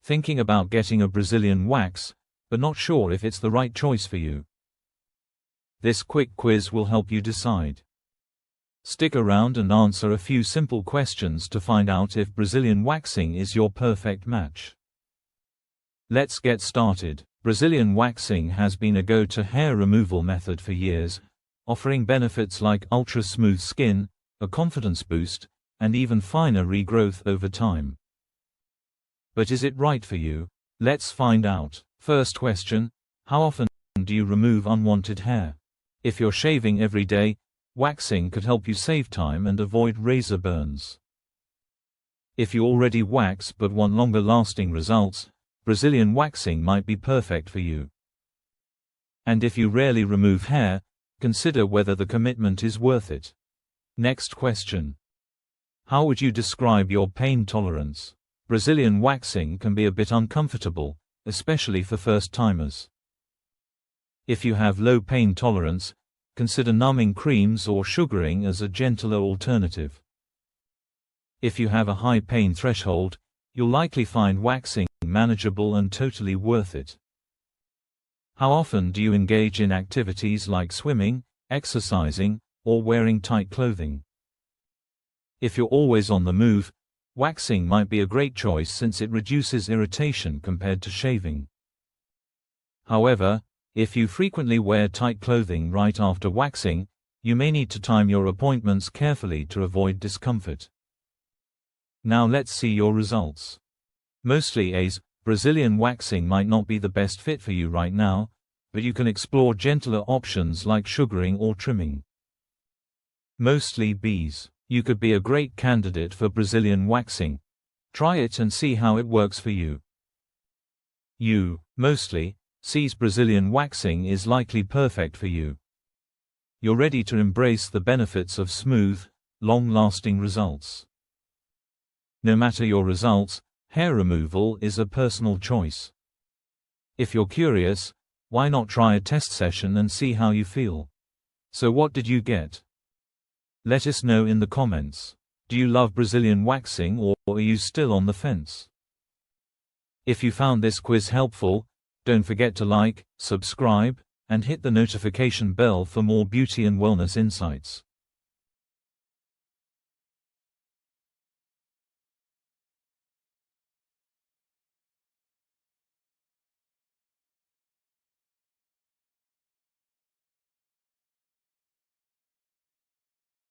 Thinking about getting a Brazilian wax, but not sure if it's the right choice for you? This quick quiz will help you decide. Stick around and answer a few simple questions to find out if Brazilian waxing is your perfect match. Let's get started. Brazilian waxing has been a go-to hair removal method for years, offering benefits like ultra-smooth skin, a confidence boost, and even finer regrowth over time. But is it right for you? Let's find out. First question: how often do you remove unwanted hair? If you're shaving every day, waxing could help you save time and avoid razor burns. If you already wax but want longer-lasting results, Brazilian waxing might be perfect for you. And if you rarely remove hair, consider whether the commitment is worth it. Next question: how would you describe your pain tolerance? Brazilian waxing can be a bit uncomfortable, especially for first-timers. If you have low pain tolerance, consider numbing creams or sugaring as a gentler alternative. If you have a high pain threshold, you'll likely find waxing manageable and totally worth it. How often do you engage in activities like swimming, exercising, or wearing tight clothing? If you're always on the move, waxing might be a great choice since it reduces irritation compared to shaving. However, if you frequently wear tight clothing right after waxing, you may need to time your appointments carefully to avoid discomfort. Now let's see your results. Mostly A's. Brazilian waxing might not be the best fit for you right now, but you can explore gentler options like sugaring or trimming. Mostly B's. You could be a great candidate for Brazilian waxing. Try it and see how it works for you. U. Mostly C's. Brazilian waxing is likely perfect for you. You're ready to embrace the benefits of smooth, long-lasting results. No matter your results, hair removal is a personal choice. If you're curious, why not try a test session and see how you feel? So what did you get? Let us know in the comments. Do you love Brazilian waxing or are you still on the fence? If you found this quiz helpful, don't forget to like, subscribe, and hit the notification bell for more beauty and wellness insights.